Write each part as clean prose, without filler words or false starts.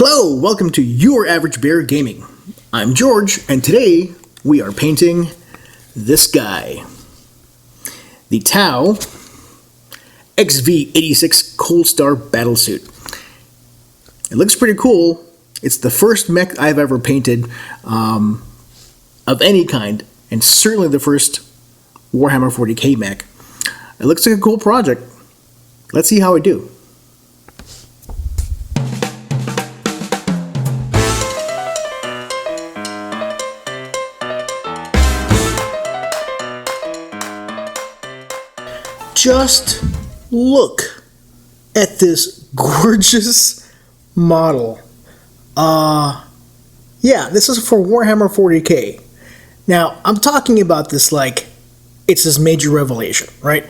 Hello, welcome to Your Average Bear Gaming. I'm George, and today we are painting this guy. The Tau XV86 Coldstar Battlesuit. It looks pretty cool. It's the first mech I've ever painted of any kind, and certainly the first Warhammer 40k mech. It looks like a cool project. Let's see how I do. Just look at this gorgeous model. Yeah, this is for Warhammer 40k. Now, I'm talking about this like it's this major revelation, right?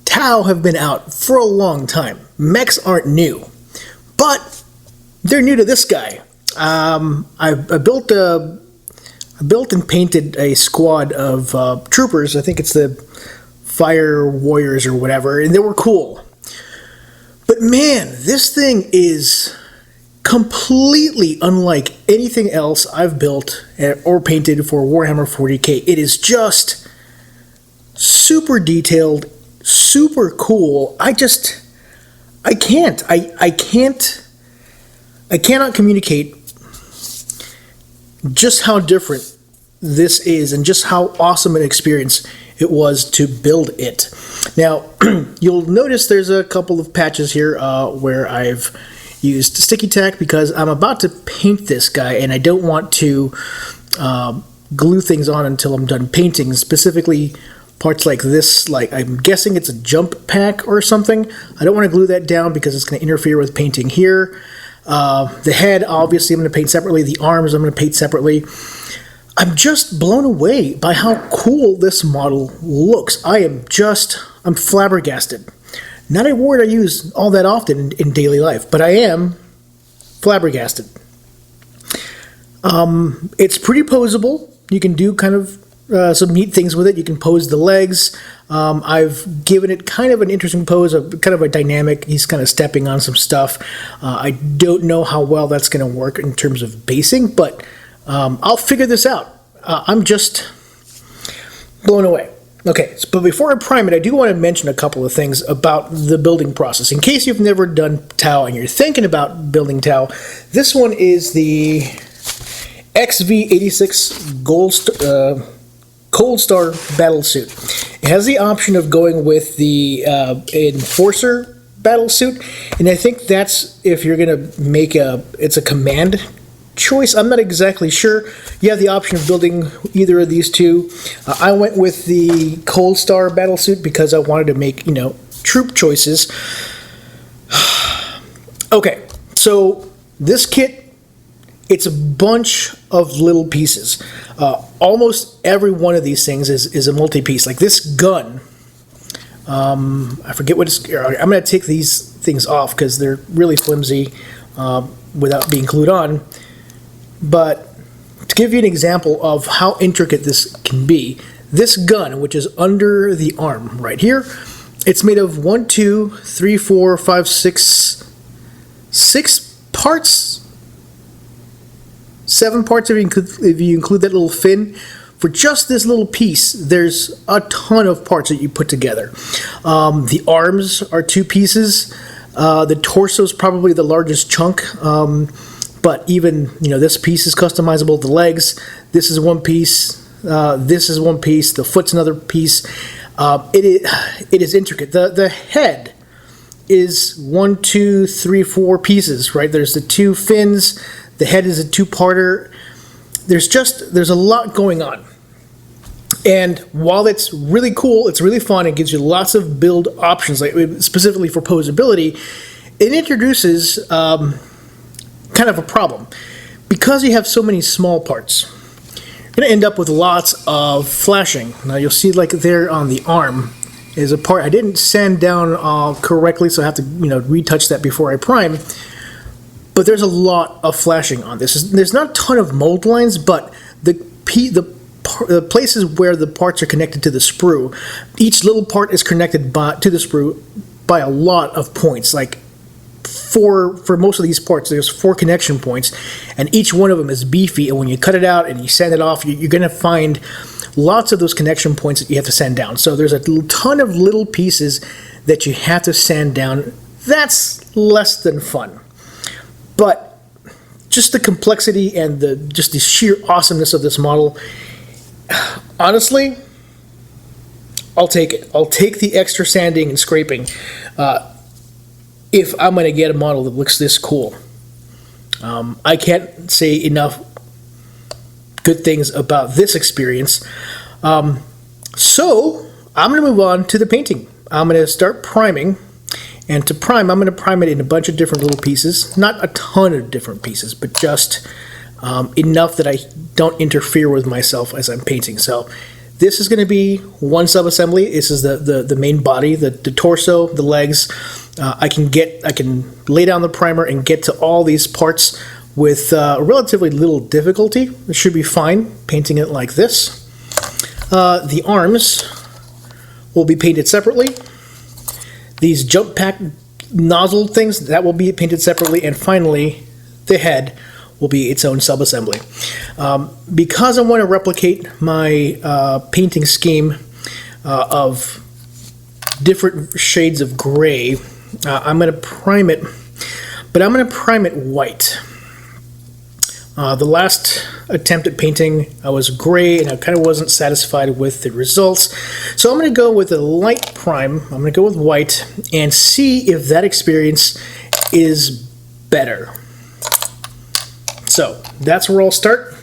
Tau have been out for a long time. Mechs aren't new, but they're new to this guy. I built and painted a squad of troopers. I think it's the Fire Warriors or whatever, and they were cool. But man, this thing is completely unlike anything else I've built or painted for Warhammer 40k. It is just super detailed, super cool. I cannot communicate just how different this is and just how awesome an experience it was to build it. Now, you'll notice there's a couple of patches here where I've used sticky tack because I'm about to paint this guy and I don't want to glue things on until I'm done painting, specifically parts like this, like I'm guessing it's a jump pack or something. I don't want to glue that down because it's going to interfere with painting here. The head, obviously, I'm going to paint separately. The arms, I'm going to paint separately. I'm just blown away by how cool this model looks. I'm flabbergasted. Not a word I use all that often in daily life, but I am flabbergasted. It's pretty posable. You can do kind of some neat things with it. You can pose the legs. I've given it kind of an interesting pose, kind of a dynamic. He's kind of stepping on some stuff. I don't know how well that's going to work in terms of basing, but I'll figure this out. I'm just blown away. Okay, but before I prime it, I do want to mention a couple of things about the building process. In case you've never done Tau and you're thinking about building Tau, this one is the XV86 Coldstar Battlesuit. It has the option of going with the Enforcer Battlesuit, and I think that's if you're going to make it's a command choice. I'm not exactly sure. You have the option of building either of these two. I went with the Coldstar Battlesuit because I wanted to make, troop choices. Okay, so this kit, it's a bunch of little pieces. Almost every one of these things is a multi-piece. Like this gun, I forget what it's... I'm going to take these things off because they're really flimsy without being glued on. But to give you an example of how intricate this can be, this gun, which is under the arm right here, it's made of 1, 2, 3, 4, 5, 6 parts, 7 parts if you include that little fin. For just this little piece, there's a ton of parts that you put together. The arms are 2 pieces. The torso is probably the largest chunk. But even, this piece is customizable. The legs, this is one piece. This is one piece. The foot's another piece. It is intricate. The head is 1, 2, 3, 4 pieces, right? There's the 2 fins. The head is a 2-parter. There's a lot going on. And while it's really cool, it's really fun, it gives you lots of build options, like specifically for posability, it introduces kind of a problem. Because you have so many small parts, you're going to end up with lots of flashing. Now you'll see like there on the arm is a part I didn't sand down correctly, so I have to retouch that before I prime. But there's a lot of flashing on this. There's not a ton of mold lines, but the places where the parts are connected to the sprue, each little part is connected to the sprue by a lot of points, like for most of these parts, there's 4 connection points, and each one of them is beefy, and when you cut it out and you sand it off, you're going to find lots of those connection points that you have to sand down. So there's a ton of little pieces that you have to sand down. That's less than fun. But just the complexity and just the sheer awesomeness of this model, honestly, I'll take it. I'll take the extra sanding and scraping if I'm going to get a model that looks this cool. I can't say enough good things about this experience. So I'm going to move on to the painting. I'm going to start priming. And to prime, I'm going to prime it in a bunch of different little pieces. Not a ton of different pieces, but just enough that I don't interfere with myself as I'm painting. So this is going to be one sub-assembly. This is the main body, the torso, the legs. I can lay down the primer and get to all these parts with relatively little difficulty. It should be fine painting it like this. The arms will be painted separately. These jump pack nozzle things, that will be painted separately. And finally, the head will be its own sub-assembly. Because I want to replicate my painting scheme of different shades of gray, I'm going to prime it, but I'm going to prime it white. The last attempt at painting, I was gray and I kind of wasn't satisfied with the results. So I'm going to go with a light prime. I'm going to go with white and see if that experience is better. So that's where I'll start.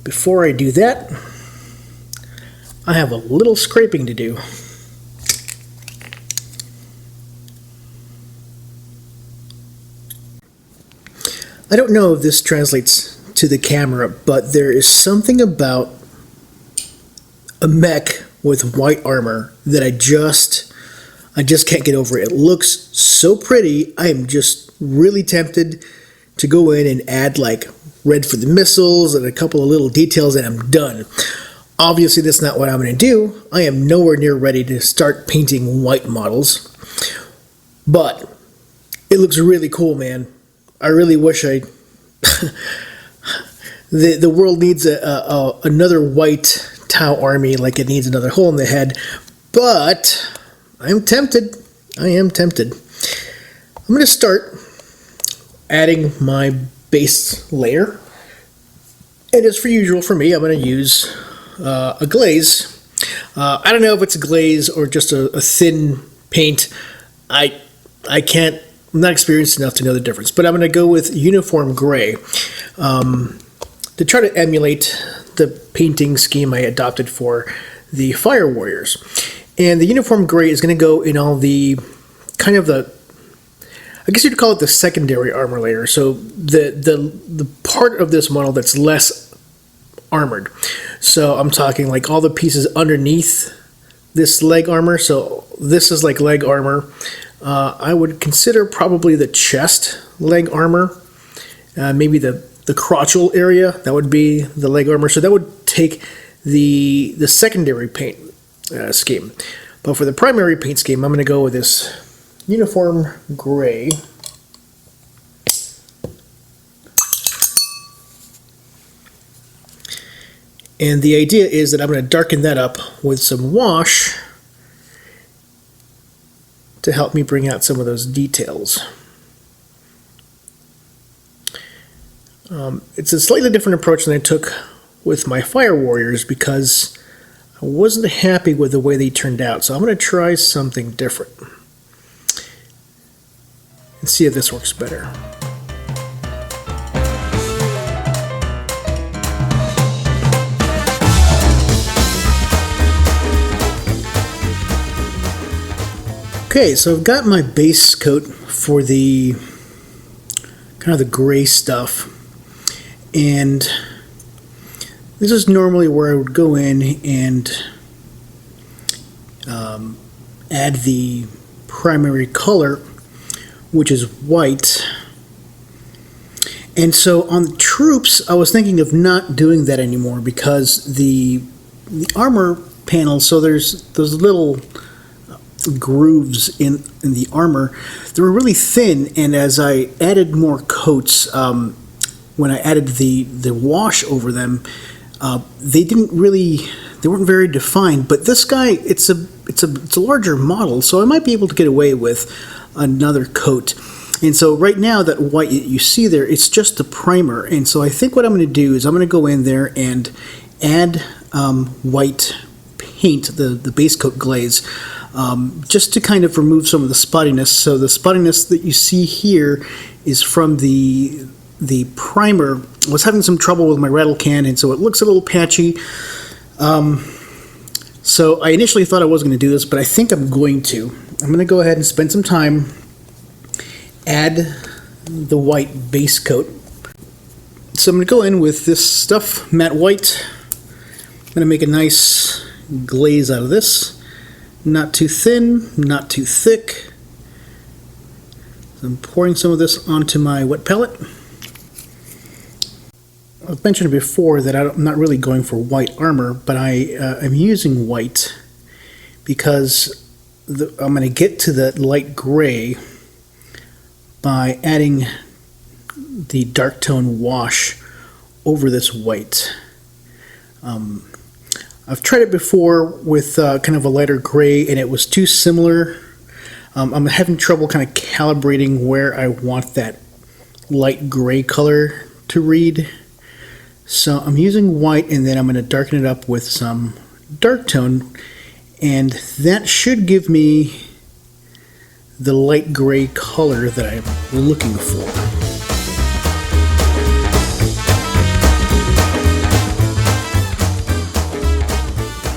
Before I do that, I have a little scraping to do. I don't know if this translates to the camera, but there is something about a mech with white armor that I just can't get over. It looks so pretty. I am just really tempted to go in and add like red for the missiles and a couple of little details, and I'm done. Obviously, that's not what I'm going to do. I am nowhere near ready to start painting white models, but it looks really cool, man. I really wish the world needs another white Tau army like it needs another hole in the head, but I'm tempted. I am tempted. I'm going to start adding my base layer, and as for usual for me, I'm going to use a glaze. I don't know if it's a glaze or just a thin paint. I'm not experienced enough to know the difference, but I'm going to go with uniform gray to try to emulate the painting scheme I adopted for the Fire Warriors. And the uniform gray is going to go in all the kind of I guess you'd call it the secondary armor layer. So the part of this model that's less armored. So I'm talking like all the pieces underneath this leg armor. So this is like leg armor. I would consider probably the chest leg armor, maybe the crotchal area, that would be the leg armor. So that would take the secondary paint scheme. But for the primary paint scheme, I'm going to go with this uniform gray. And the idea is that I'm going to darken that up with some wash to help me bring out some of those details. It's a slightly different approach than I took with my Fire Warriors because I wasn't happy with the way they turned out. So I'm going to try something different and see if this works better. Okay, so I've got my base coat for the kind of the gray stuff, and this is normally where I would go in and add the primary color, which is white. And so on the troops, I was thinking of not doing that anymore because the armor panel, so there's those little grooves in the armor, they were really thin, and as I added more coats, when I added the wash over them, they weren't very defined. But this guy, it's a larger model, so I might be able to get away with another coat. And so right now, that white you see there, it's just the primer. And so I think what I'm going to do is I'm going to go in there and add white paint, the base coat glaze, just to kind of remove some of the spottiness. So the spottiness that you see here is from the primer. I was having some trouble with my rattle can, and so it looks a little patchy. So I initially thought I wasn't going to do this, but I think I'm going to. I'm going to go ahead and spend some time, add the white base coat. So I'm going to go in with this stuff, matte white. I'm going to make a nice glaze out of this. Not too thin, not too thick. So I'm pouring some of this onto my wet palette. I've mentioned before that I'm not really going for white armor, but I am using white because I'm going to get to that light gray by adding the dark tone wash over this white. I've tried it before with kind of a lighter gray, and it was too similar. I'm having trouble kind of calibrating where I want that light gray color to read. So I'm using white, and then I'm going to darken it up with some dark tone, and that should give me the light gray color that I'm looking for.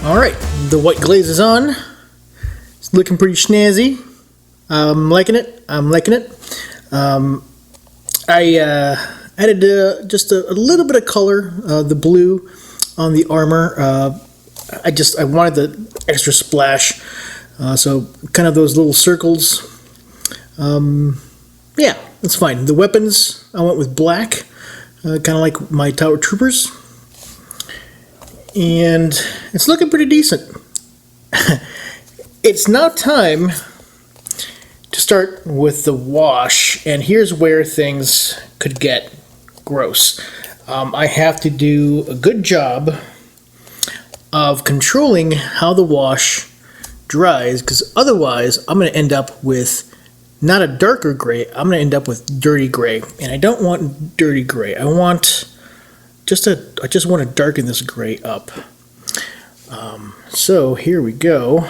Alright, the white glaze is on. It's looking pretty snazzy. I'm liking it. I added just a little bit of color, the blue on the armor. I wanted the extra splash, so kind of those little circles. Yeah, that's fine. The weapons, I went with black, kind of like my Tower Troopers. And it's looking pretty decent. It's now time to start with the wash, and here's where things could get gross. I have to do a good job of controlling how the wash dries, because otherwise I'm going to end up with not a darker gray, I'm going to end up with dirty gray, and I don't want dirty gray. I just want to darken this gray up. So here we go.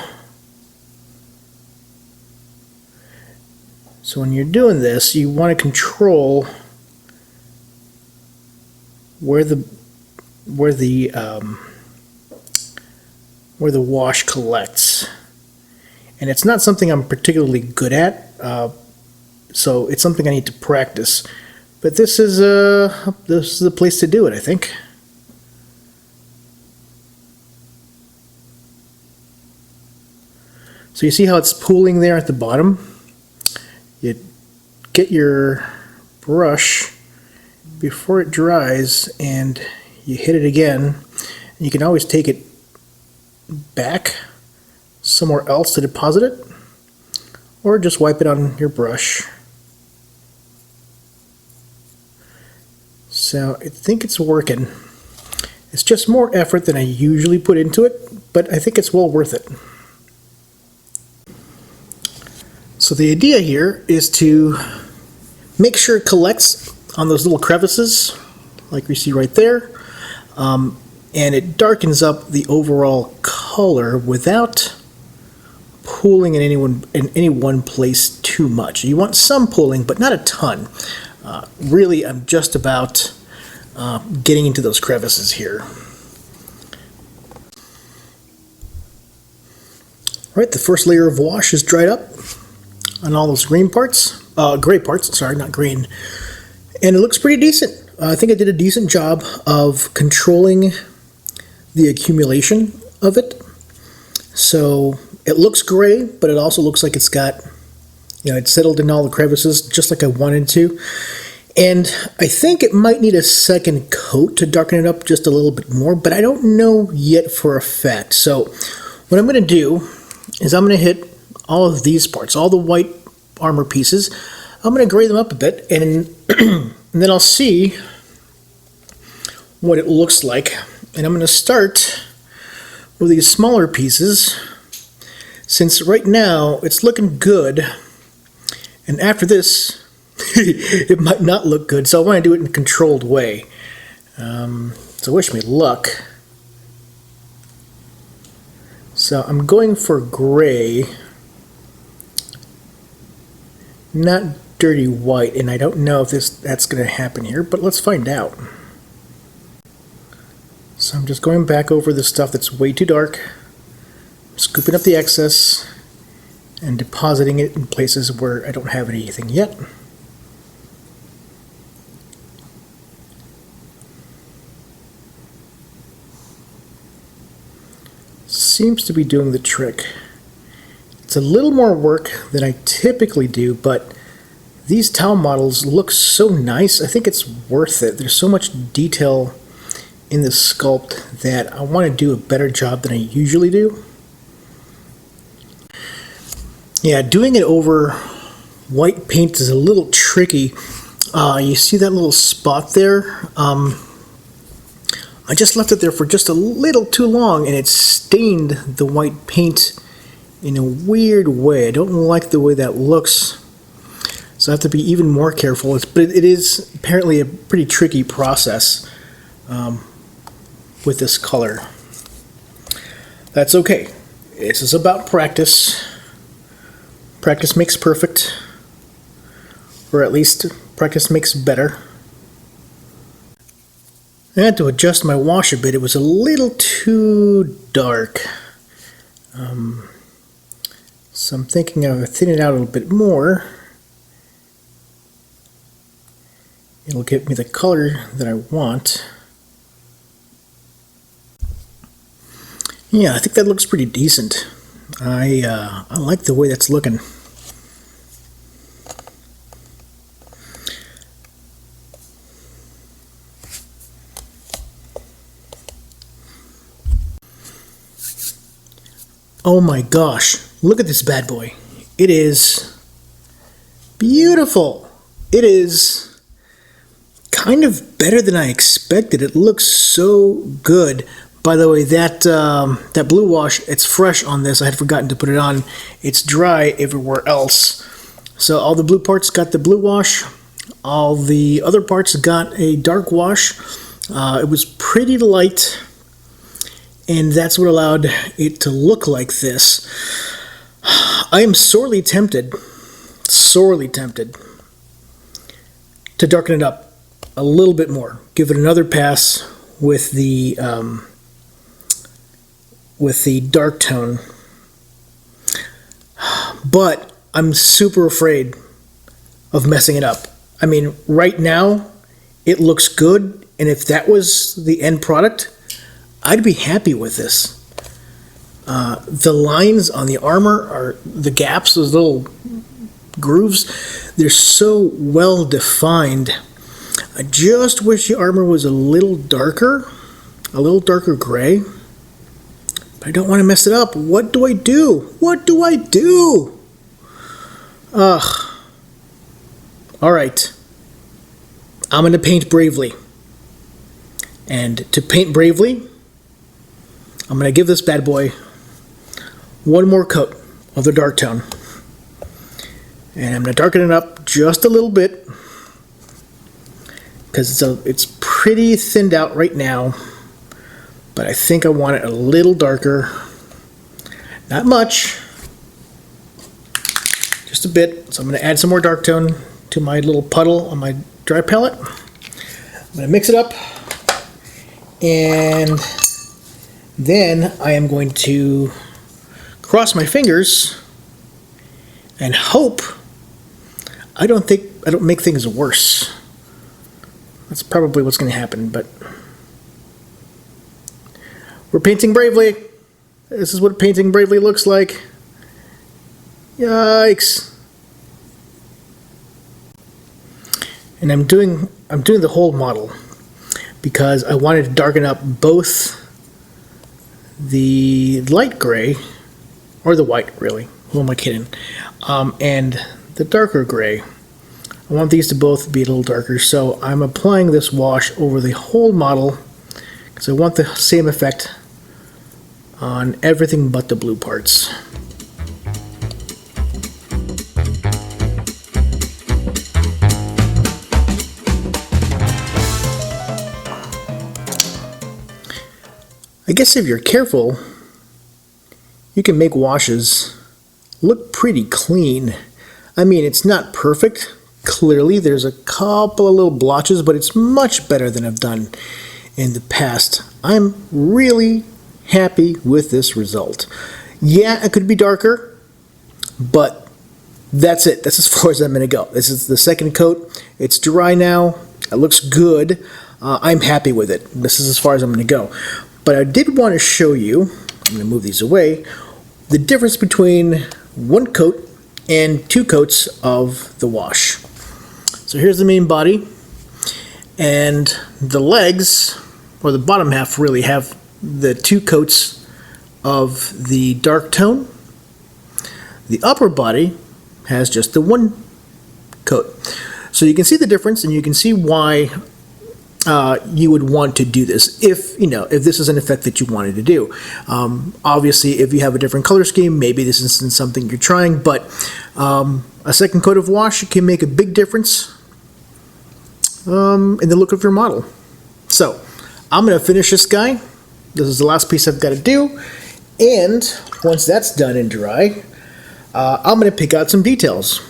So when you're doing this, you want to control where the wash collects, and it's not something I'm particularly good at. So it's something I need to practice. But this is the place to do it, I think. So you see how it's pooling there at the bottom? You get your brush before it dries and you hit it again. You can always take it back somewhere else to deposit it, or just wipe it on your brush. So I think it's working. It's just more effort than I usually put into it, but I think it's well worth it. So the idea here is to make sure it collects on those little crevices, like we see right there, and it darkens up the overall color without pooling in any one place too much. You want some pooling, but not a ton. Really, I'm just about getting into those crevices here. All right, the first layer of wash is dried up on all those gray parts, sorry, not green. And it looks pretty decent. I think I did a decent job of controlling the accumulation of it. So it looks gray, but it also looks like it's got, it's settled in all the crevices just like I wanted to. And I think it might need a second coat to darken it up just a little bit more, but I don't know yet for a fact. So what I'm going to do is I'm going to hit all of these parts, all the white armor pieces. I'm going to gray them up a bit, and then I'll see what it looks like. And I'm going to start with these smaller pieces, since right now it's looking good, and after this it might not look good, so I want to do it in a controlled way. So wish me luck. So I'm going for gray, not dirty white, and I don't know if that's going to happen here, but let's find out. So I'm just going back over the stuff that's way too dark, scooping up the excess, and depositing it in places where I don't have anything yet. Seems to be doing the trick. It's a little more work than I typically do, but these Tau models look so nice. I think it's worth it. There's so much detail in the sculpt that I want to do a better job than I usually do. Yeah, doing it over white paint is a little tricky. You see that little spot there? I just left it there for just a little too long, and it stained the white paint in a weird way. I don't like the way that looks, so I have to be even more careful. But it is apparently a pretty tricky process with this color. That's okay. This is about practice. Practice makes perfect, or at least practice makes better. I had to adjust my wash a bit. It was a little too dark. So I'm thinking of thinning it out a little bit more. It'll give me the color that I want. Yeah, I think that looks pretty decent. I like the way that's looking. Oh my gosh, look at this bad boy. It is beautiful. It is kind of better than I expected. It looks so good. By the way, that blue wash, it's fresh on this. I had forgotten to put it on. It's dry everywhere else. So all the blue parts got the blue wash. All the other parts got a dark wash. It was pretty light, and that's what allowed it to look like this. I am sorely tempted to darken it up a little bit more. Give it another pass with the dark tone. But I'm super afraid of messing it up. I mean, right now, it looks good, and if that was the end product, I'd be happy with this. The lines on the armor are the gaps, those little grooves, they're so well defined. I just wish the armor was a little darker gray. But I don't want to mess it up. What do I do? What do I do? Ugh. Alright. I'm going to paint bravely. And to paint bravely, I'm going to give this bad boy one more coat of the dark tone. And I'm going to darken it up just a little bit, because it's pretty thinned out right now, but I think I want it a little darker. Not much, just a bit. So I'm going to add some more dark tone to my little puddle on my dry palette. I'm going to mix it up, and then I am going to cross my fingers and hope I don't make things worse. That's probably what's going to happen, but we're painting bravely. This is what painting bravely looks like. Yikes. And I'm doing the whole model because I wanted to darken up both the light gray, or the white really, Who am I kidding? And the darker gray. I want these to both be a little darker, so I'm applying this wash over the whole model because I want the same effect on everything but the blue parts. I guess if you're careful, you can make washes look pretty clean. I mean, it's not perfect. Clearly, there's a couple of little blotches, but it's much better than I've done in the past. I'm really happy with this result. Yeah, it could be darker, but that's it. That's as far as I'm going to go. This is the second coat. It's dry now. It looks good. I'm happy with it. This is as far as I'm going to go. But I did want to show you, I'm going to move these away, the difference between one coat and two coats of the wash. So here's the main body, and the legs, or the bottom half, really have the two coats of the dark tone. The upper body has just the one coat. So you can see the difference, and you can see why you would want to do this if this is an effect that you wanted to do. Obviously, if you have a different color scheme, maybe this isn't something you're trying, but a second coat of wash can make a big difference in the look of your model. So I'm going to finish this guy. This is the last piece I've got to do, and once that's done and dry, I'm going to pick out some details.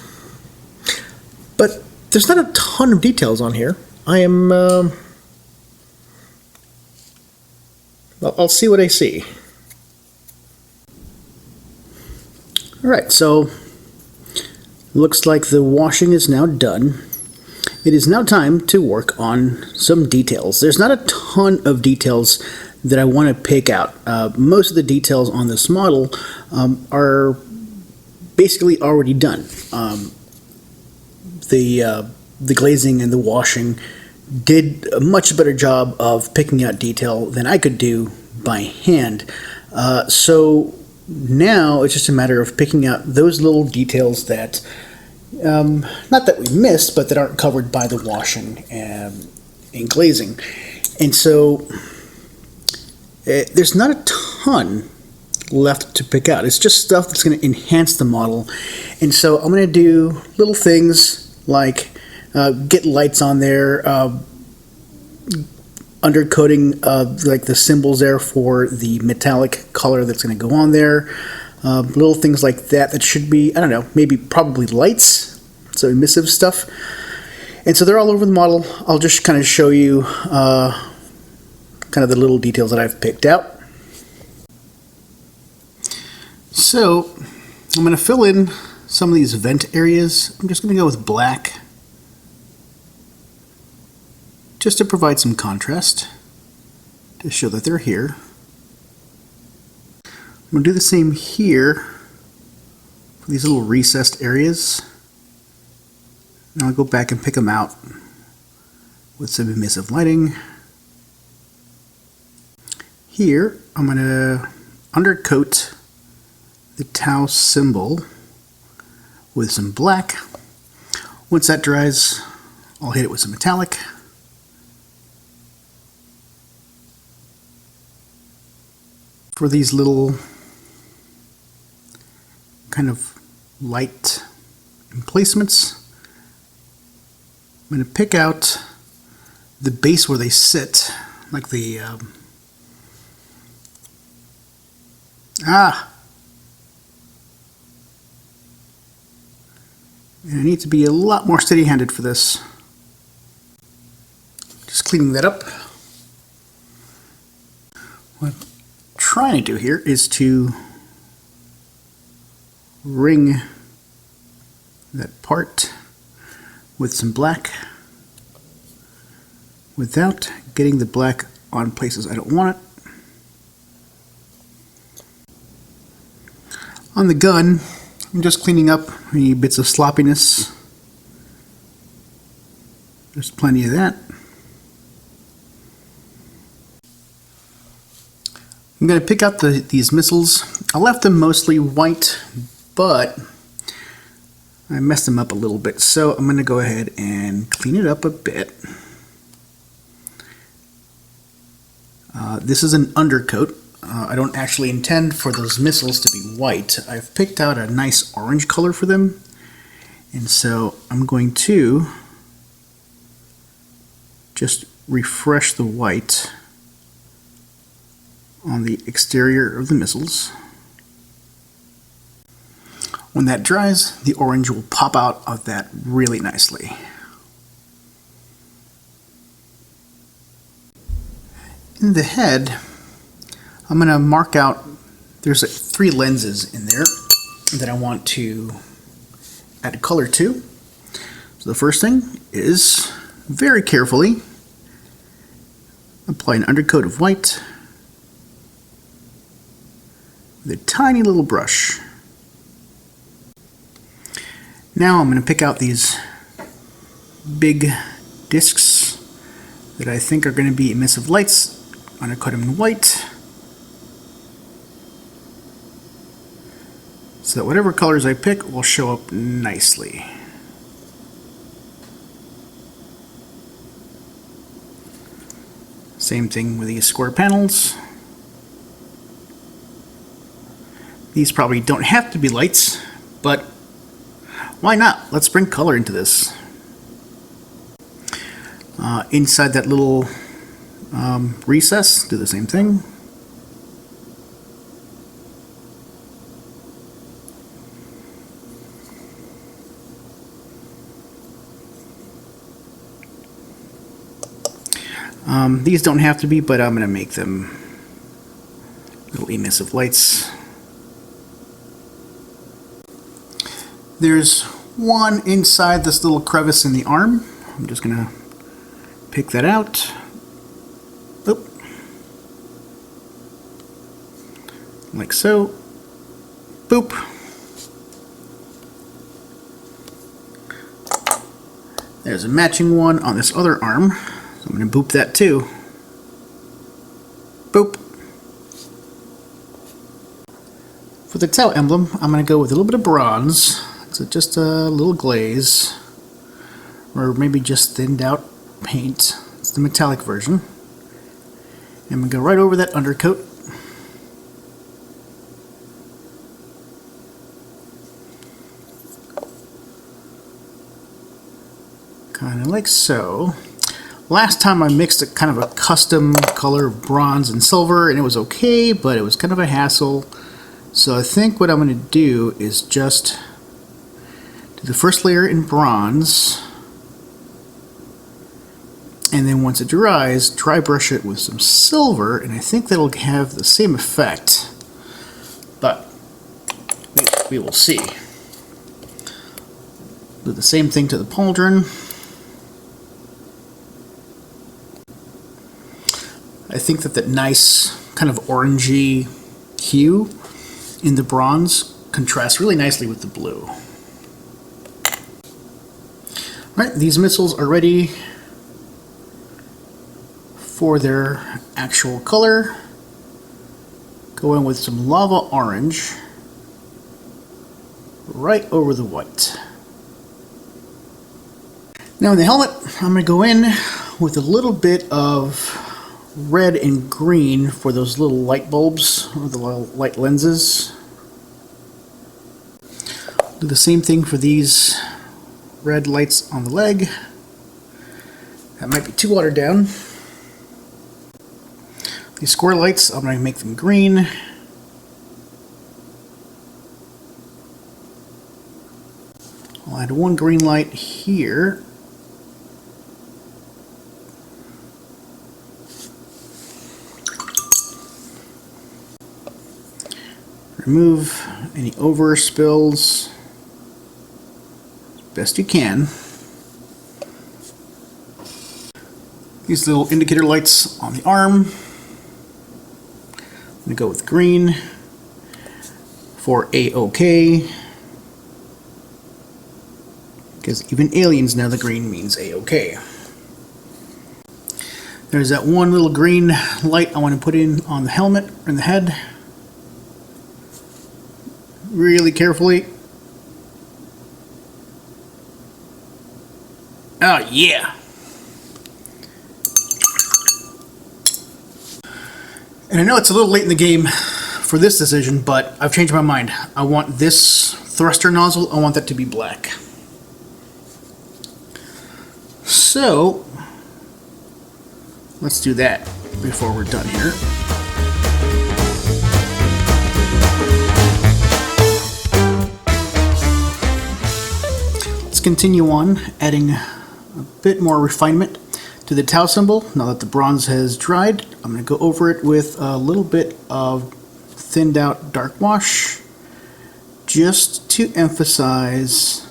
But there's not a ton of details on here. I am I'll see what I see. Alright, so looks like the washing is now done. It is now time to work on some details. There's not a ton of details that I want to pick out. Most of the details on this model are basically already done. The glazing and the washing did a much better job of picking out detail than I could do by hand. So now it's just a matter of picking out those little details that, not that we missed, but that aren't covered by the washing and glazing. And so there's not a ton left to pick out. It's just stuff that's going to enhance the model. And so I'm going to do little things like get lights on there, undercoating like the symbols there for the metallic color that's going to go on there, little things like that should be, I don't know, probably lights, so emissive stuff. And so they're all over the model. I'll just kind of show you kind of the little details that I've picked out. So I'm going to fill in some of these vent areas. I'm just going to go with black, just to provide some contrast, to show that they're here. I'm going to do the same here for these little recessed areas. And I'll go back and pick them out with some emissive lighting. Here, I'm going to undercoat the Tau symbol with some black. Once that dries, I'll hit it with some metallic. For these little kind of light emplacements, I'm going to pick out the base where they sit, like the and I need to be a lot more steady-handed for this. Just cleaning that up. What I'm trying to do here is to ring that part with some black without getting the black on places I don't want it. On the gun, I'm just cleaning up any bits of sloppiness. There's plenty of that. I'm going to pick out these missiles. I left them mostly white, but I messed them up a little bit, so I'm going to go ahead and clean it up a bit. This is an undercoat. I don't actually intend for those missiles to be white. I've picked out a nice orange color for them, and so I'm going to just refresh the white on the exterior of the missiles. When that dries, the orange will pop out of that really nicely. In the head, I'm going to mark out, there's like 3 lenses in there that I want to add color to. So the first thing is very carefully apply an undercoat of white with a tiny little brush. Now I'm going to pick out these big discs that I think are going to be emissive lights. I'm going to cut them in white so that whatever colors I pick will show up nicely. Same thing with these square panels. These probably don't have to be lights, but why not? Let's bring color into this. Inside that little recess, do the same thing. These don't have to be, but I'm going to make them little emissive lights. There's one inside this little crevice in the arm. I'm just going to pick that out. Oop. Like so. Boop. There's a matching one on this other arm. So I'm going to boop that too. Boop. For the Tau emblem, I'm going to go with a little bit of bronze. So just a little glaze, or maybe just thinned out paint. It's the metallic version. And I'm going to go right over that undercoat. Kind of like so. Last time I mixed a kind of a custom color of bronze and silver, and it was okay, but it was kind of a hassle. So I think what I'm going to do is just do the first layer in bronze, and then once it dries, dry brush it with some silver, and I think that'll have the same effect, but we will see. Do the same thing to the pauldron. I think that that nice kind of orangey hue in the bronze contrasts really nicely with the blue. Alright, these missiles are ready for their actual color. Go in with some lava orange right over the white. Now in the helmet, I'm going to go in with a little bit of red and green for those little light bulbs, or the little light lenses. Do the same thing for these red lights on the leg. That might be too watered down. These square lights, I'm going to make them green. I'll add one green light here. Remove any over spills as best you can. These little indicator lights on the arm, I'm going to go with green for A-OK, because even aliens know the green means A-OK. There's that one little green light I want to put in on the helmet, or in the head. really carefully. Oh yeah. And I know it's a little late in the game for this decision, but I've changed my mind. I want this thruster nozzle, I want that to be black. So, let's do that before we're done here. Let's continue on, adding a bit more refinement to the Tau symbol. Now that the bronze has dried, I'm going to go over it with a little bit of thinned out dark wash, just to emphasize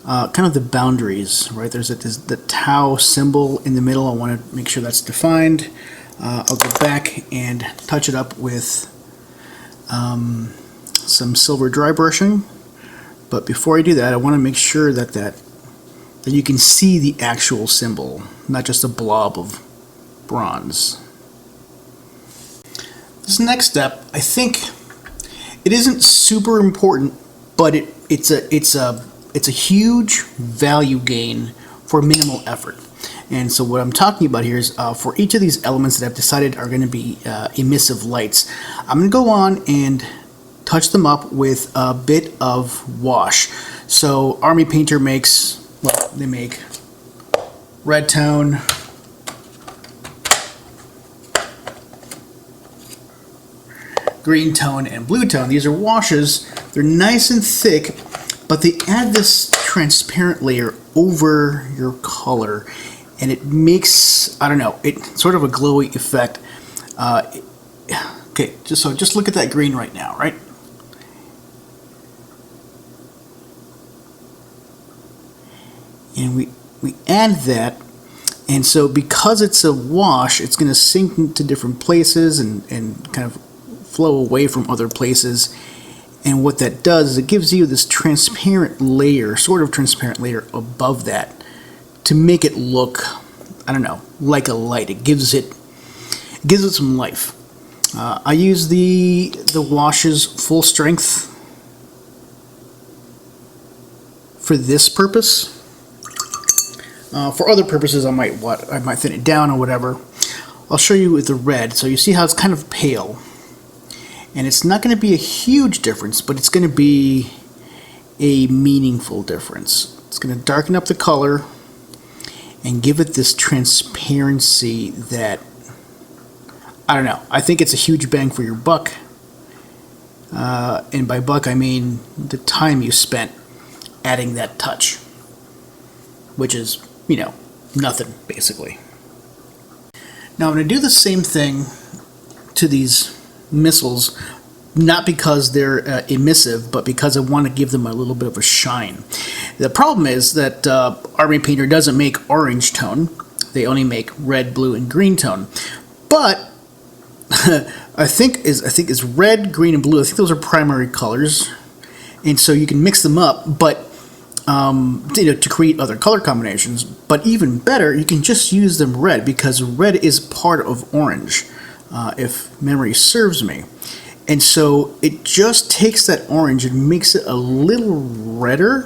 kind of the boundaries, right? There's the Tau symbol in the middle. I want to make sure that's defined. I'll go back and touch it up with some silver dry brushing. But before I do that, I want to make sure that you can see the actual symbol, not just a blob of bronze. This next step, I think it isn't super important, but it's a huge value gain for minimal effort. And so what I'm talking about here is for each of these elements that I've decided are going to be emissive lights, I'm going to go on and touch them up with a bit of wash. So Army Painter makes, well, they make red tone, green tone, and blue tone. These are washes. They're nice and thick, but they add this transparent layer over your color, and it makes, I don't know, it's sort of a glowy effect. Okay, just look at that green right now, right? And we add that, and so because it's a wash, it's going to sink into different places and kind of flow away from other places. And what that does is it gives you this transparent layer, sort of transparent layer above that, to make it look, I don't know, like a light. It gives it some life. I use the washes full strength for this purpose. For other purposes, I might thin it down or whatever. I'll show you with the red. So you see how it's kind of pale. And it's not going to be a huge difference, but it's going to be a meaningful difference. It's going to darken up the color and give it this transparency that, I don't know, I think it's a huge bang for your buck. And by buck, I mean the time you spent adding that touch, which is, you know, nothing, basically. Now I'm going to do the same thing to these missiles, not because they're emissive, but because I want to give them a little bit of a shine. The problem is that Army Painter doesn't make orange tone. They only make red, blue, and green tone. But I think is red, green, and blue. I think those are primary colors, and so you can mix them up, but to create other color combinations. But even better, you can just use them red, because red is part of orange, if memory serves me. And so it just takes that orange and makes it a little redder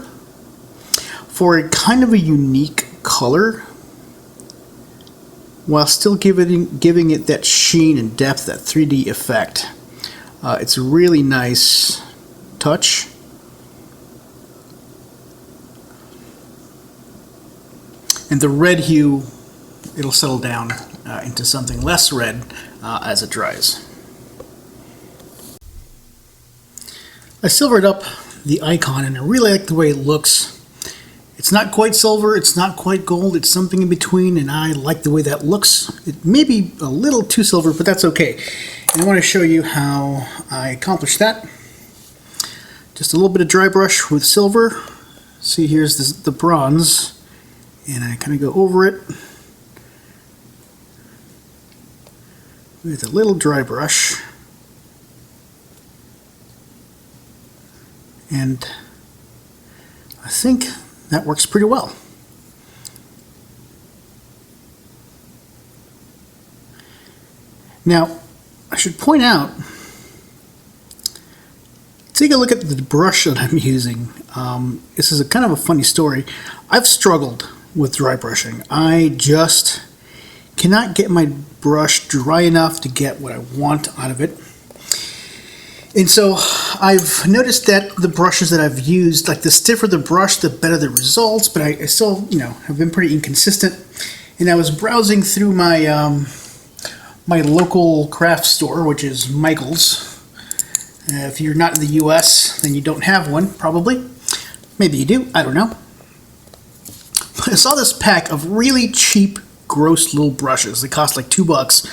for a kind of a unique color, while still giving it that sheen and depth, that 3D effect. It's a really nice touch. And the red hue, it'll settle down into something less red as it dries. I silvered up the icon, and I really like the way it looks. It's not quite silver, it's not quite gold, it's something in between, and I like the way that looks. It may be a little too silver, but that's okay. And I want to show you how I accomplished that. Just a little bit of dry brush with silver. See, here's the bronze, and I kind of go over it with a little dry brush. And I think that works pretty well. Now, I should point out take a look at the brush that I'm using. This is a kind of a funny story. I've struggled with dry brushing. I just cannot get my brush dry enough to get what I want out of it. And so I've noticed that the brushes that I've used, like the stiffer the brush, the better the results, but I still, have been pretty inconsistent. And I was browsing through my my local craft store, which is Michael's. If you're not in the US, then you don't have one, probably. Maybe you do, I don't know. But I saw this pack of really cheap, gross little brushes. They cost like $2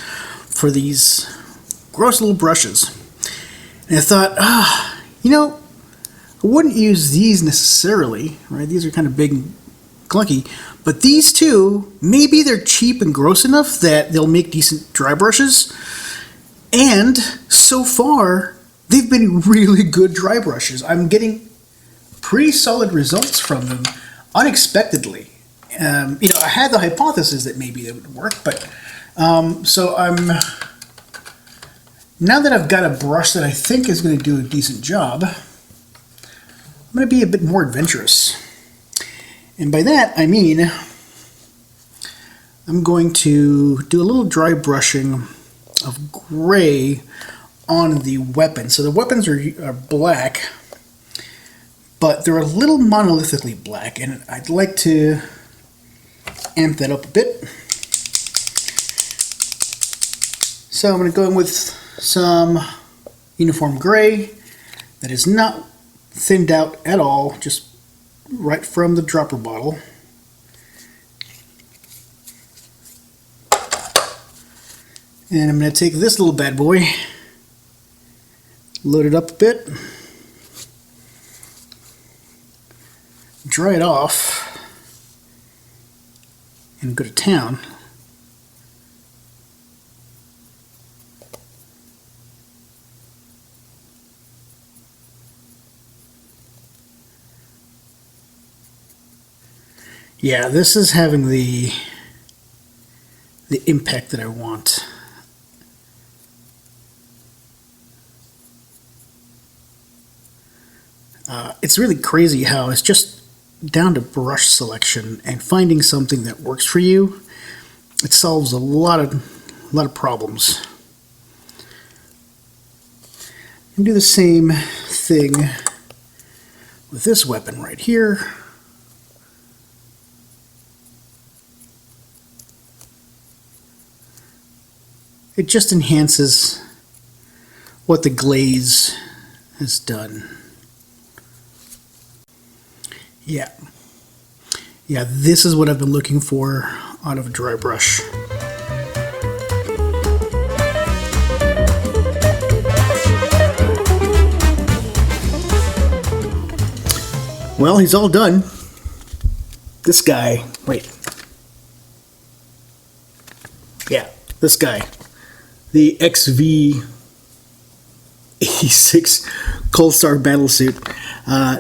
for these gross little brushes. And I thought, I wouldn't use these necessarily, right? These are kind of big and clunky. But these two, maybe they're cheap and gross enough that they'll make decent dry brushes. And so far, they've been really good dry brushes. I'm getting pretty solid results from them unexpectedly. I had the hypothesis that maybe they would work, but so now that I've got a brush that I think is going to do a decent job, I'm going to be a bit more adventurous. And by that, I mean I'm going to do a little dry brushing of gray on the weapons. So the weapons are black, but they're a little monolithically black, and I'd like to amp that up a bit. So I'm going to go in with some uniform gray that is not thinned out at all, just right from the dropper bottle. And I'm going to take this little bad boy, load it up a bit, dry it off, and go to town. Yeah, this is having the impact that I want. It's really crazy how it's just down to brush selection and finding something that works for you. It solves a lot of problems. And do the same thing with this weapon right here. It just enhances what the glaze has done. Yeah, this is what I've been looking for out of a dry brush. Well, he's all done. This guy, this guy. The XV86 Coldstar battlesuit.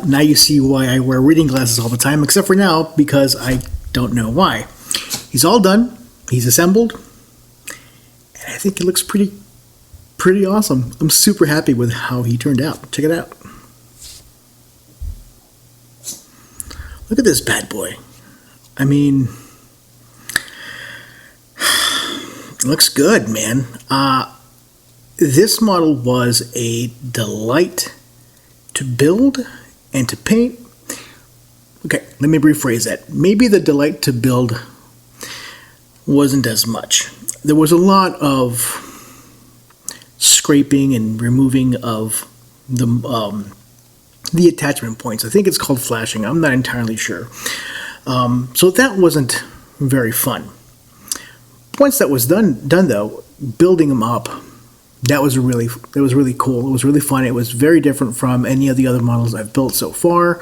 Now you see why I wear reading glasses all the time, except for now, because I don't know why. He's all done. He's assembled. And I think it looks pretty awesome. I'm super happy with how he turned out. Check it out. Look at this bad boy. I mean, it looks good, man. This model was a delight to build and to paint. Okay, let me rephrase that. Maybe the delight to build wasn't as much. There was a lot of scraping and removing of the attachment points. I think it's called flashing. I'm not entirely sure. So that wasn't very fun. Once that was done though, building them up, that was really cool. It was really fun. It was very different from any of the other models I've built so far.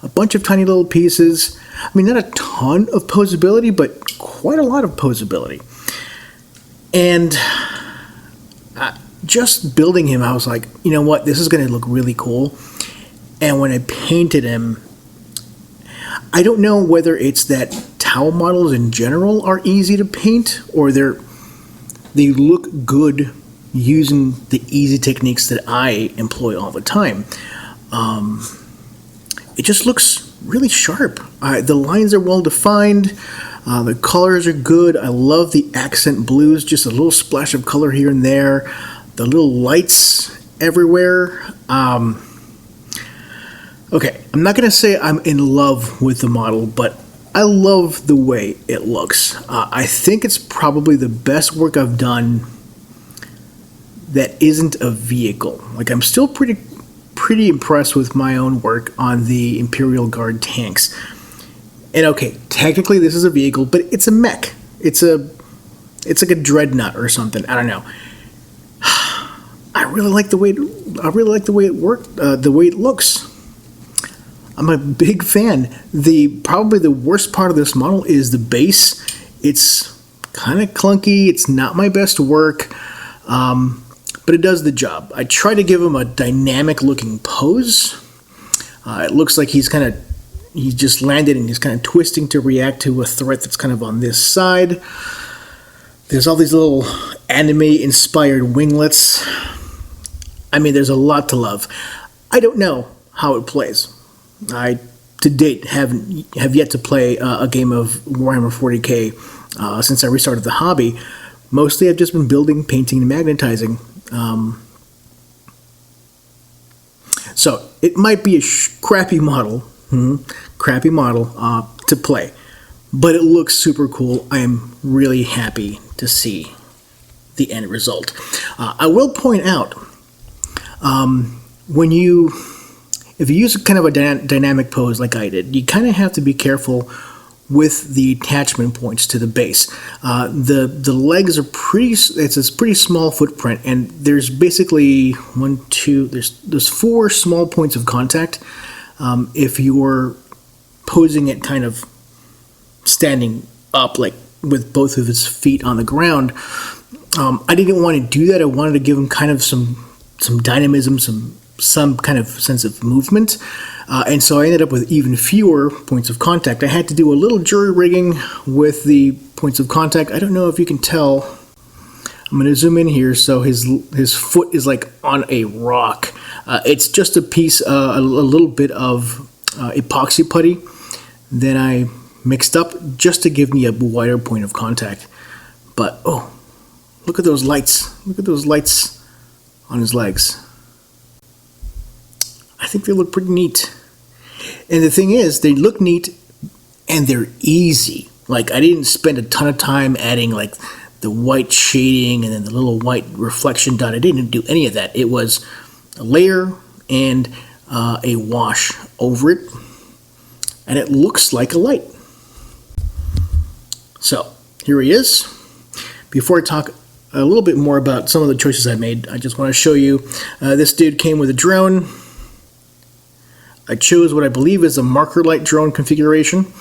A bunch of tiny little pieces. I mean, not a ton of posability, but quite a lot of posability. And just building him, I was like, you know what, this is going to look really cool. And when I painted him, I don't know whether it's that Tau models in general are easy to paint, or they look good using the easy techniques that I employ all the time. It just looks really sharp. The lines are well defined. The colors are good. I love the accent blues, just a little splash of color here and there. The little lights everywhere. Okay, I'm not going to say I'm in love with the model, but I love the way it looks. I think it's probably the best work I've done that isn't a vehicle. Like, I'm still pretty impressed with my own work on the Imperial Guard tanks. And okay, technically this is a vehicle, but it's a mech. It's like a dreadnought or something. I don't know. I really like the way it worked, the way it looks. I'm a big fan. Probably the worst part of this model is the base. It's kind of clunky. It's not my best work, but it does the job. I try to give him a dynamic looking pose. It looks like he just landed and he's kind of twisting to react to a threat that's kind of on this side. There's all these little anime-inspired winglets. I mean, there's a lot to love. I don't know how it plays. I, to date, have yet to play a game of Warhammer 40k since I restarted the hobby. Mostly I've just been building, painting, and magnetizing. So it might be a crappy model to play, but it looks super cool. I am really happy to see the end result. I will point out, if you use kind of a dynamic pose like I did, you kind of have to be careful with the attachment points to the base. The legs are it's a pretty small footprint, and there's basically there's 4 small points of contact. If you're posing it kind of standing up, like with both of his feet on the ground, I didn't want to do that. I wanted to give him kind of some dynamism, some kind of sense of movement, and so I ended up with even fewer points of contact. I had to do a little jury rigging with the points of contact. I don't know if you can tell. I'm going to zoom in here. So his foot is like on a rock. It's just a piece, a little bit of epoxy putty that I mixed up just to give me a wider point of contact. But oh, look at those lights! Look at those lights on his legs. I think they look pretty neat. And the thing is, they look neat and they're easy. Like, I didn't spend a ton of time adding like the white shading and then the little white reflection dot. I didn't do any of that. It was a layer and a wash over it, and it looks like a light. So here he is. Before I talk a little bit more about some of the choices I made, I just want to show you this dude came with a drone. I chose what I believe is a marker light drone configuration.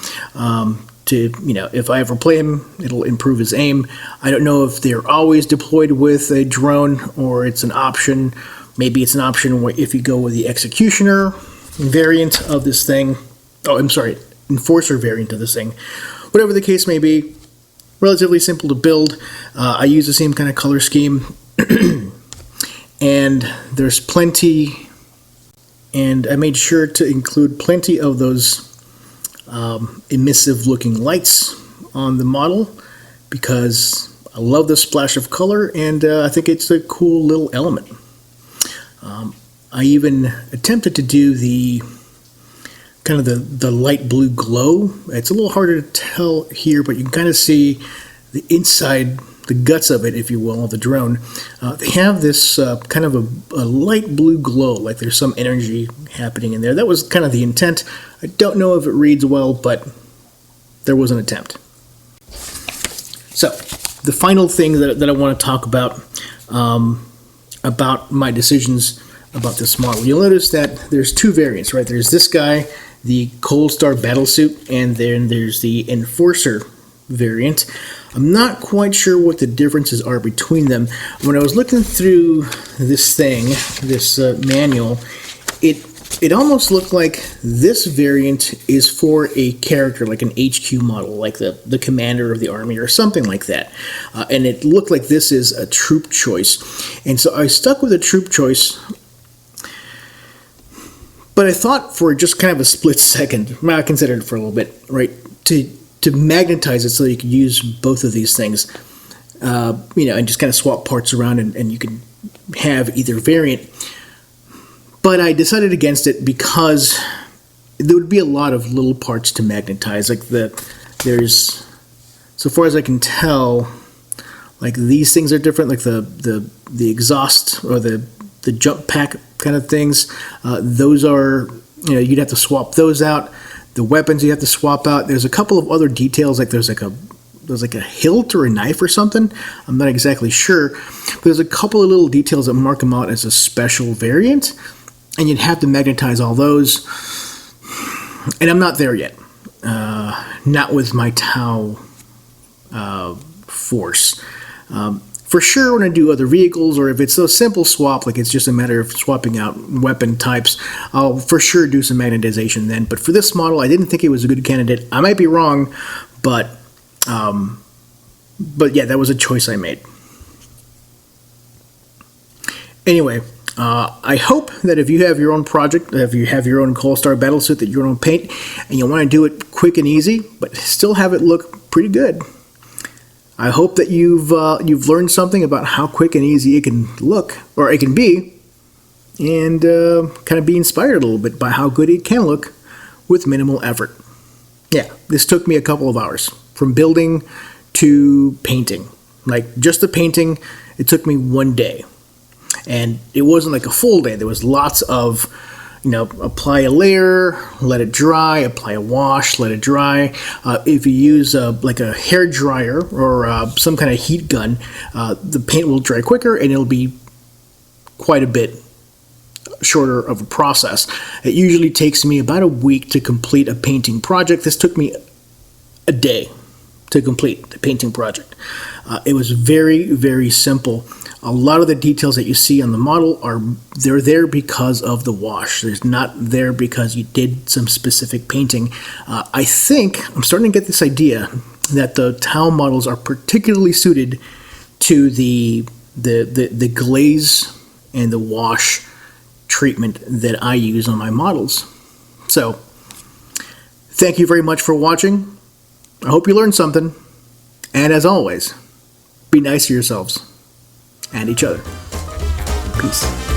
If I ever play him, it'll improve his aim. I don't know if they're always deployed with a drone or it's an option. Maybe it's an option where if you go with the executioner variant of this thing. Oh, I'm sorry, enforcer variant of this thing. Whatever the case may be, relatively simple to build. I use the same kind of color scheme. And there's plenty. And I made sure to include plenty of those emissive looking lights on the model because I love the splash of color, and I think it's a cool little element. I even attempted to do the kind of the light blue glow. It's a little harder to tell here, but you can kind of see the inside, the guts of it, if you will, of the drone. They have this kind of a light blue glow, like there's some energy happening in there. That was kind of the intent. I don't know if it reads well, but there was an attempt. So, the final thing that I want to talk about my decisions about this model. You'll notice that there's 2 variants, right? There's this guy, the Coldstar battlesuit, and then there's the Enforcer variant. I'm not quite sure what the differences are between them. When I was looking through this thing, this manual, it almost looked like this variant is for a character, like an HQ model, like the commander of the army or something like that. And it looked like this is a troop choice. And so I stuck with a troop choice But I thought for just kind of a split second, I considered it for a little bit, right, to magnetize it so that you could use both of these things, and just kind of swap parts around and you can have either variant. But I decided against it because there would be a lot of little parts to magnetize. Like there's, so far as I can tell, like these things are different, like the exhaust or the jump pack kind of things. Those are, you'd have to swap those out. The weapons you have to swap out. There's a couple of other details, like there's like a hilt or a knife or something. I'm not exactly sure. But there's a couple of little details that mark them out as a special variant, and you'd have to magnetize all those. And I'm not there yet. Not with my Tau Force. For sure, when I do other vehicles, or if it's a simple swap, like it's just a matter of swapping out weapon types, I'll for sure do some magnetization then. But for this model, I didn't think it was a good candidate. I might be wrong, but yeah, that was a choice I made. Anyway, I hope that if you have your own project, if you have your own Coldstar battlesuit that you want to paint, and you want to do it quick and easy, but still have it look pretty good, I hope that you've learned something about how quick and easy it can look, or it can be, and kind of be inspired a little bit by how good it can look with minimal effort. Yeah, this took me a couple of hours, from building to painting. Like, just the painting, it took me one day. And it wasn't like a full day. There was lots of, apply a layer, let it dry, apply a wash, let it dry. If you use like a hair dryer or some kind of heat gun, the paint will dry quicker and it'll be quite a bit shorter of a process. It usually takes me about a week to complete a painting project. This took me a day to complete the painting project. It was very, very simple. A lot of the details that you see on the model they're there because of the wash. There's not there because you did some specific painting. I think I'm starting to get this idea that the Tau models are particularly suited to the glaze and the wash treatment that I use on my models. So, thank you very much for watching. I hope you learned something. And as always, be nice to yourselves and each other. Peace.